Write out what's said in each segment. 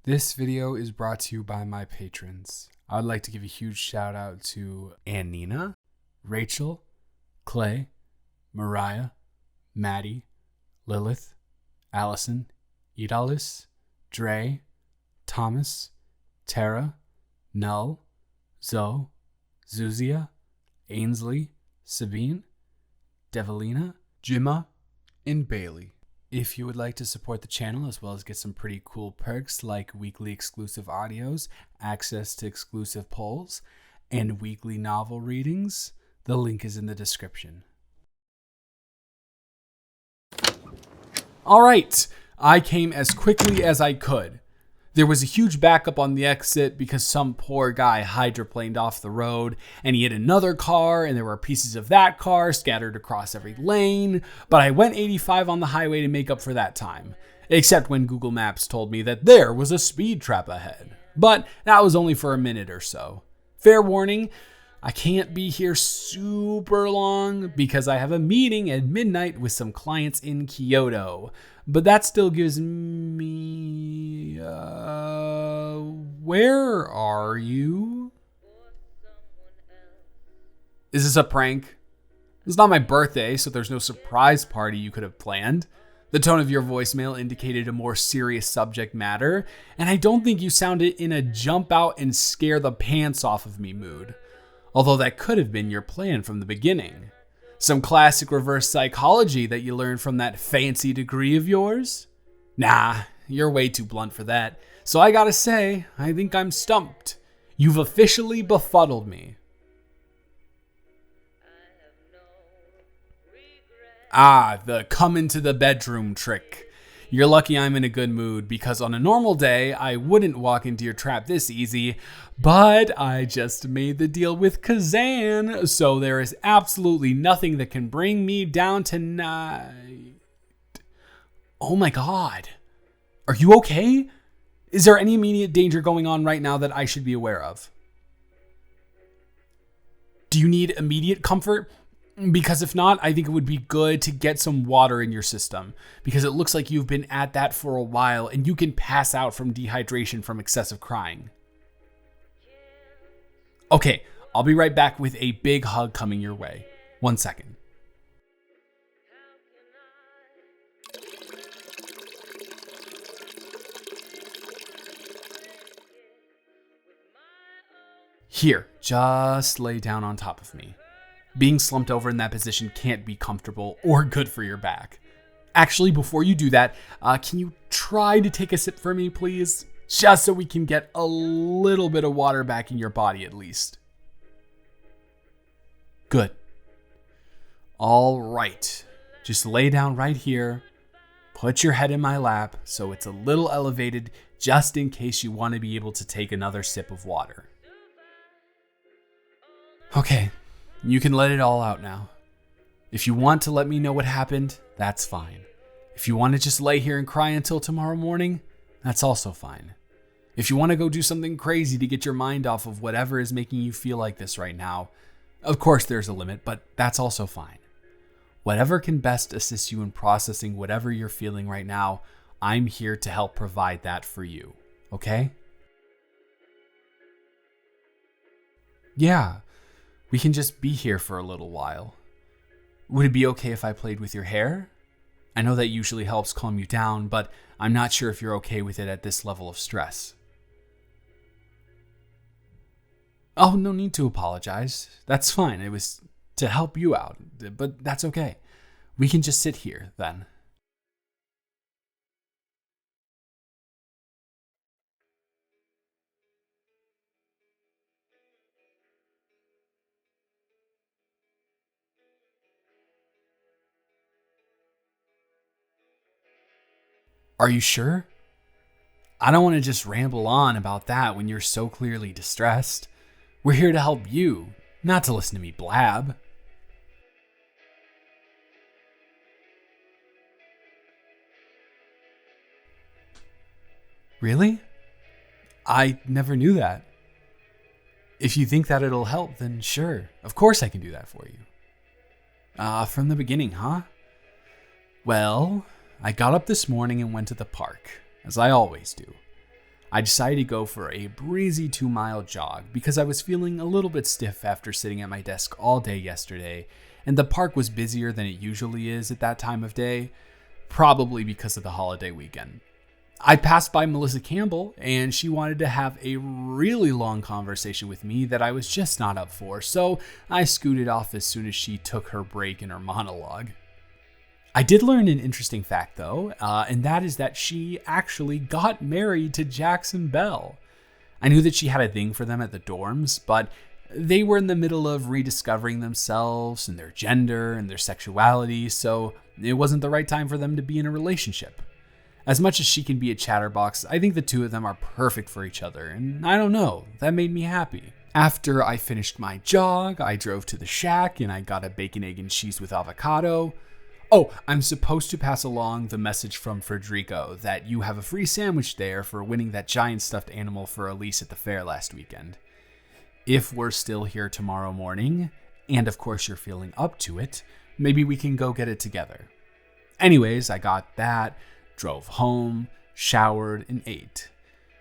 This video is brought to you by my patrons. I would like to give a huge shout out to Annina, Rachel, Clay, Mariah, Maddie, Lilith, Allison, Idalis, Dre, Thomas, Tara, Null, Zoe, Zuzia, Ainsley, Sabine, Devalina, Jimma, and Bailey. If you would like to support the channel as well as get some pretty cool perks like weekly exclusive audios, access to exclusive polls, and weekly novel readings, the link is in the description. Alright, I came as quickly as I could. There was a huge backup on the exit because some poor guy hydroplaned off the road and he hit another car and there were pieces of that car scattered across every lane, but I went 85 on the highway to make up for that time, except when Google Maps told me that there was a speed trap ahead. But that was only for a minute or so. Fair warning, I can't be here super long because I have a meeting at midnight with some clients in Kyoto. But that still gives me... where are you? Is this a prank? It's not my birthday, so there's no surprise party you could have planned. The tone of your voicemail indicated a more serious subject matter, and I don't think you sounded in a jump out and scare the pants off of me mood. Although that could have been your plan from the beginning. Some classic reverse psychology that you learned from that fancy degree of yours? Nah, you're way too blunt for that. So I gotta say, I think I'm stumped. You've officially befuddled me. The come into the bedroom trick. You're lucky I'm in a good mood because on a normal day, I wouldn't walk into your trap this easy, but I just made the deal with Kazan, so there is absolutely nothing that can bring me down tonight. Oh my God. Are you okay? Is there any immediate danger going on right now that I should be aware of? Do you need immediate comfort? Because if not, I think it would be good to get some water in your system because it looks like you've been at that for a while and you can pass out from dehydration from excessive crying. Okay, I'll be right back with a big hug coming your way. 1 second. Here, just lay down on top of me. Being slumped over in that position can't be comfortable or good for your back. Actually, before you do that, can you try to take a sip for me, please? Just so we can get a little bit of water back in your body at least. Good. All right. Just lay down right here. Put your head in my lap so it's a little elevated just in case you want to be able to take another sip of water. Okay. You can let it all out now. If you want to let me know what happened, that's fine. If you want to just lay here and cry until tomorrow morning, that's also fine. If you want to go do something crazy to get your mind off of whatever is making you feel like this right now, of course there's a limit, but that's also fine. Whatever can best assist you in processing whatever you're feeling right now, I'm here to help provide that for you, okay? Yeah. We can just be here for a little while. Would it be okay if I played with your hair? I know that usually helps calm you down, but I'm not sure if you're okay with it at this level of stress. Oh, no need to apologize. That's fine. It was to help you out, but that's okay. We can just sit here then. Are you sure? I don't want to just ramble on about that when you're so clearly distressed. We're here to help you, not to listen to me blab. Really? I never knew that. If you think that it'll help, then sure. Of course I can do that for you. From the beginning, huh? Well, I got up this morning and went to the park, as I always do. I decided to go for a breezy 2-mile jog because I was feeling a little bit stiff after sitting at my desk all day yesterday, and the park was busier than it usually is at that time of day, probably because of the holiday weekend. I passed by Melissa Campbell, and she wanted to have a really long conversation with me that I was just not up for, so I scooted off as soon as she took her break in her monologue. I did learn an interesting fact, though, and that is that she actually got married to Jackson Bell. I knew that she had a thing for them at the dorms, but they were in the middle of rediscovering themselves and their gender and their sexuality, so it wasn't the right time for them to be in a relationship. As much as she can be a chatterbox, I think the two of them are perfect for each other, and I don't know, that made me happy. After I finished my jog, I drove to the shack and I got a bacon, egg, and cheese with avocado. Oh, I'm supposed to pass along the message from Frederico that you have a free sandwich there for winning that giant stuffed animal for Elise at the fair last weekend. If we're still here tomorrow morning, and of course you're feeling up to it, maybe we can go get it together. Anyways, I got that, drove home, showered, and ate.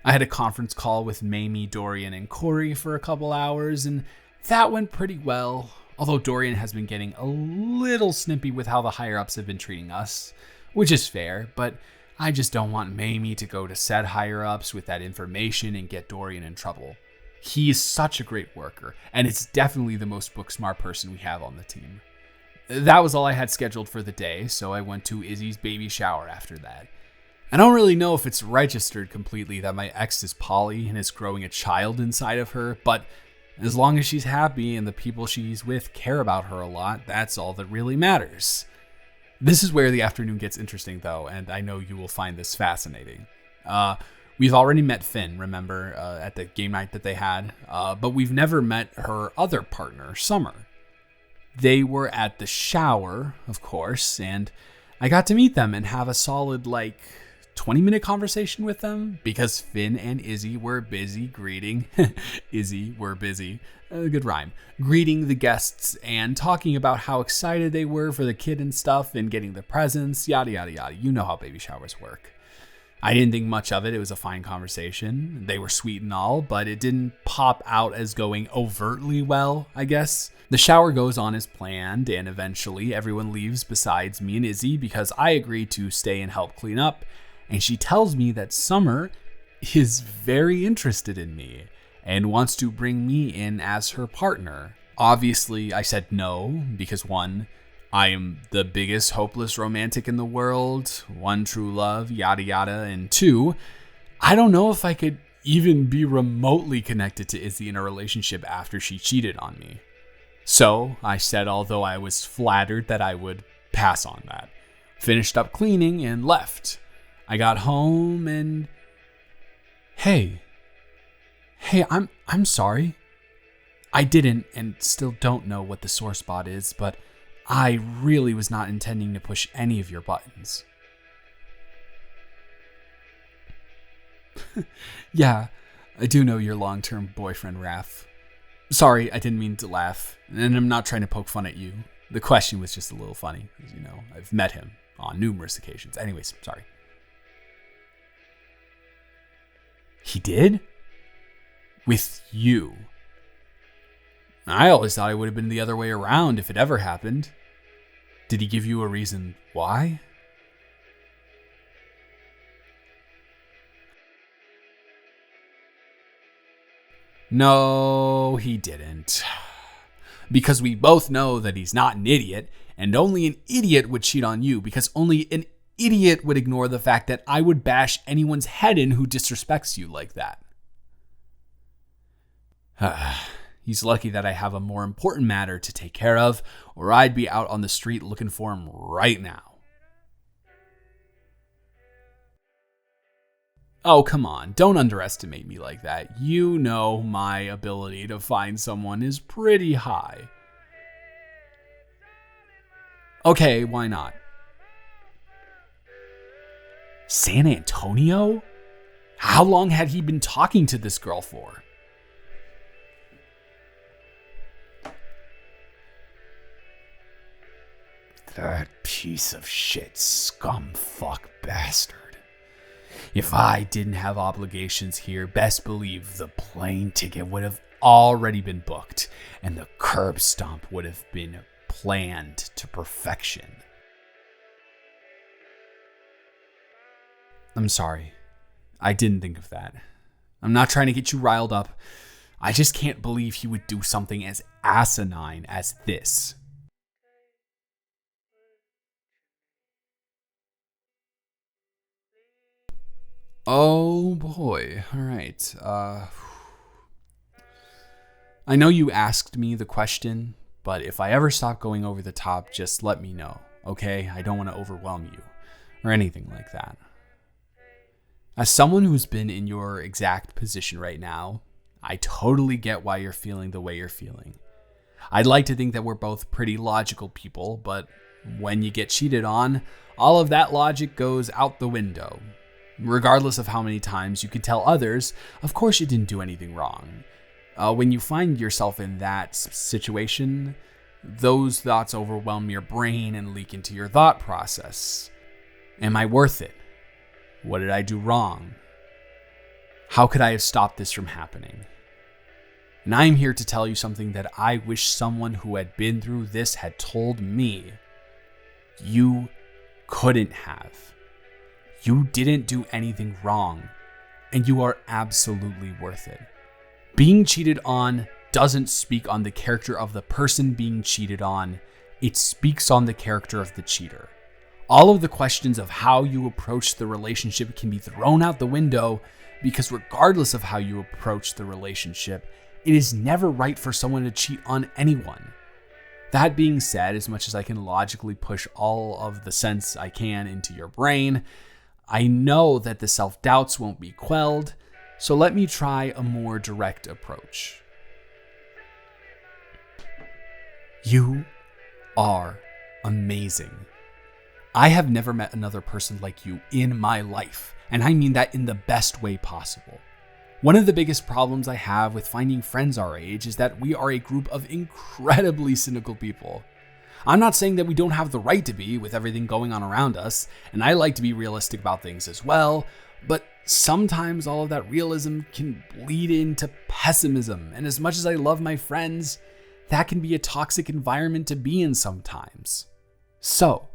I had a conference call with Mamie, Dorian, and Corey for a couple hours, and that went pretty well. Although Dorian has been getting a little snippy with how the higher-ups have been treating us, which is fair, but I just don't want Mamie to go to said higher-ups with that information and get Dorian in trouble. He is such a great worker, and it's definitely the most book-smart person we have on the team. That was all I had scheduled for the day, so I went to Izzy's baby shower after that. I don't really know if it's registered completely that my ex is poly and is growing a child inside of her, but as long as she's happy and the people she's with care about her a lot, that's all that really matters. This is where the afternoon gets interesting, though, and I know you will find this fascinating. We've already met Finn, remember, at the game night that they had, but we've never met her other partner, Summer. They were at the shower, of course, and I got to meet them and have a solid, 20-minute conversation with them because Finn and Izzy were busy greeting good rhyme, greeting the guests and talking about how excited they were for the kid and stuff and getting the presents, yada, yada, yada. You know how baby showers work. I didn't think much of it. It was a fine conversation. They were sweet and all, but it didn't pop out as going overtly well, I guess. The shower goes on as planned, and eventually everyone leaves besides me and Izzy because I agreed to stay and help clean up. And she tells me that Summer is very interested in me and wants to bring me in as her partner. Obviously, I said no because 1, I am the biggest hopeless romantic in the world, 1 true love, yada yada, and 2, I don't know if I could even be remotely connected to Izzy in a relationship after she cheated on me. So I said, although I was flattered that I would pass on that, finished up cleaning and left. I got home and hey, I'm sorry. I didn't and still don't know what the sore spot is, but I really was not intending to push any of your buttons. Yeah, I do know your long-term boyfriend, Raph. Sorry, I didn't mean to laugh, and I'm not trying to poke fun at you. The question was just a little funny, because, I've met him on numerous occasions. Anyways, sorry. He did? With you? I always thought it would have been the other way around if it ever happened. Did he give you a reason why? No, he didn't. Because we both know that he's not an idiot, and only an idiot would cheat on you, because only an idiot would ignore the fact that I would bash anyone's head in who disrespects you like that. He's lucky that I have a more important matter to take care of, or I'd be out on the street looking for him right now. Oh, come on, don't underestimate me like that. You know my ability to find someone is pretty high. Okay, why not? San Antonio? How long had he been talking to this girl for? That piece of shit scumfuck bastard. If I didn't have obligations here, best believe the plane ticket would have already been booked and the curb stomp would have been planned to perfection. I'm sorry. I didn't think of that. I'm not trying to get you riled up. I just can't believe he would do something as asinine as this. Oh boy. All right. I know you asked me the question, but if I ever stop going over the top, just let me know, okay? I don't want to overwhelm you or anything like that. As someone who's been in your exact position right now, I totally get why you're feeling the way you're feeling. I'd like to think that we're both pretty logical people, but when you get cheated on, all of that logic goes out the window. Regardless of how many times you can tell others, of course you didn't do anything wrong. When you find yourself in that situation, those thoughts overwhelm your brain and leak into your thought process. Am I worth it? What did I do wrong? How could I have stopped this from happening? And I'm here to tell you something that I wish someone who had been through this had told me. You couldn't have. You didn't do anything wrong, and you are absolutely worth it. Being cheated on doesn't speak on the character of the person being cheated on. It speaks on the character of the cheater. All of the questions of how you approach the relationship can be thrown out the window because regardless of how you approach the relationship, it is never right for someone to cheat on anyone. That being said, as much as I can logically push all of the sense I can into your brain, I know that the self-doubts won't be quelled, so let me try a more direct approach. You are amazing. I have never met another person like you in my life, and I mean that in the best way possible. One of the biggest problems I have with finding friends our age is that we are a group of incredibly cynical people. I'm not saying that we don't have the right to be with everything going on around us, and I like to be realistic about things as well, but sometimes all of that realism can bleed into pessimism, and as much as I love my friends, that can be a toxic environment to be in sometimes. So,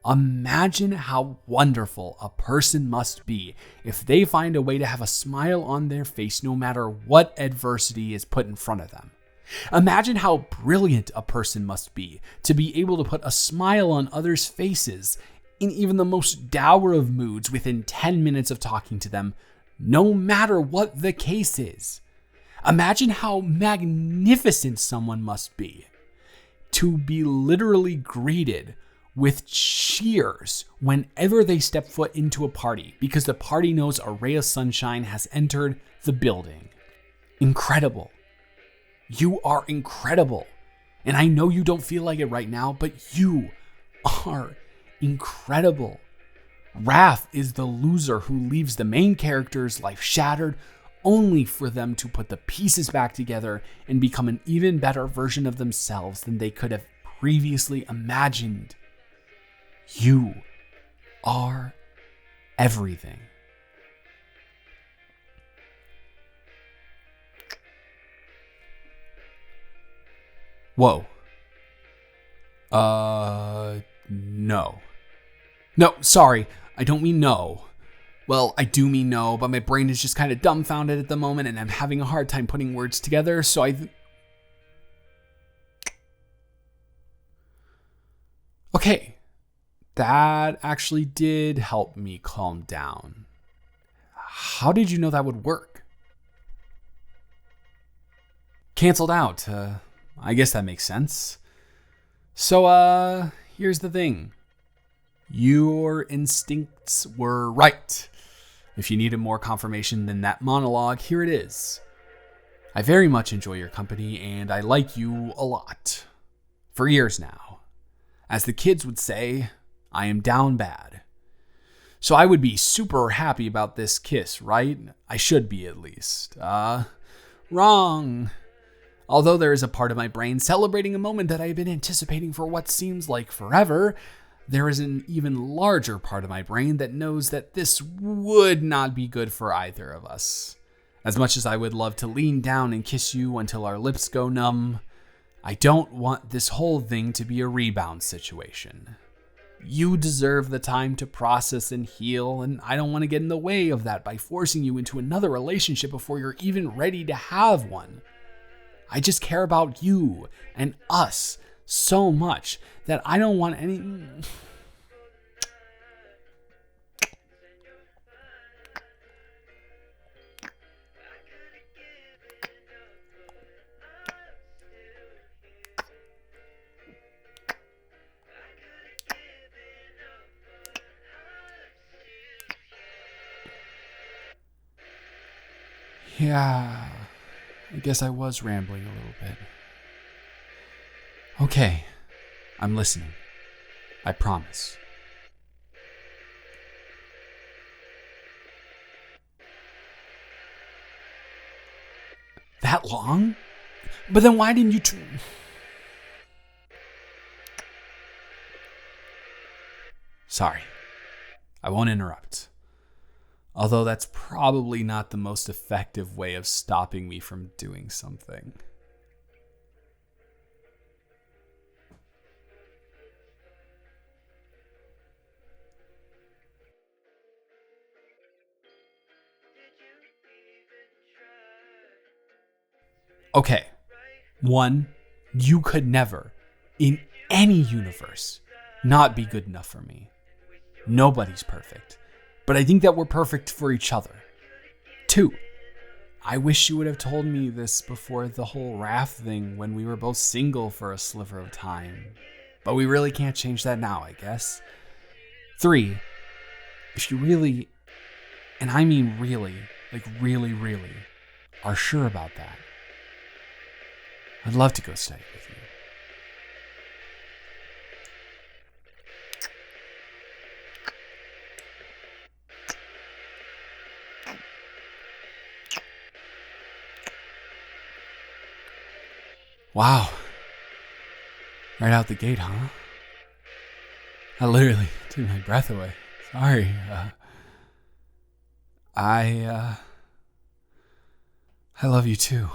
imagine how wonderful a person must be if they find a way to have a smile on their face no matter what adversity is put in front of them. Imagine how brilliant a person must be to be able to put a smile on others' faces in even the most dour of moods within 10 minutes of talking to them, no matter what the case is. Imagine how magnificent someone must be to be literally greeted with cheers whenever they step foot into a party because the party knows a ray of sunshine has entered the building. Incredible. You are incredible. And I know you don't feel like it right now, but you are incredible. Raph is the loser who leaves the main character's life shattered only for them to put the pieces back together and become an even better version of themselves than they could have previously imagined. You are everything. Whoa. No. No, sorry. I don't mean no. Well, I do mean no, but my brain is just kind of dumbfounded at the moment and I'm having a hard time putting words together, so Okay. That actually did help me calm down. How did you know that would work? Canceled out. I guess that makes sense. So, here's the thing. Your instincts were right. If you needed more confirmation than that monologue, here it is. I very much enjoy your company and I like you a lot. For years now. As the kids would say, I am down bad. So I would be super happy about this kiss, right? I should be at least. Wrong. Although there is a part of my brain celebrating a moment that I have been anticipating for what seems like forever, there is an even larger part of my brain that knows that this would not be good for either of us. As much as I would love to lean down and kiss you until our lips go numb, I don't want this whole thing to be a rebound situation. You deserve the time to process and heal, and I don't want to get in the way of that by forcing you into another relationship before you're even ready to have one. I just care about you and us so much that I don't want any... Yeah, I guess I was rambling a little bit. Okay, I'm listening. I promise. That long? But then why didn't you... Sorry, I won't interrupt. Although that's probably not the most effective way of stopping me from doing something. Okay, 1, you could never, in any universe, not be good enough for me. Nobody's perfect. But I think that we're perfect for each other. 2, I wish you would have told me this before the whole raft thing when we were both single for a sliver of time. But we really can't change that now, I guess. 3, if you really, and I mean really, like really, are sure about that, I'd love to go study with you. Wow. Right out the gate, huh? I literally took my breath away. Sorry. I love you too.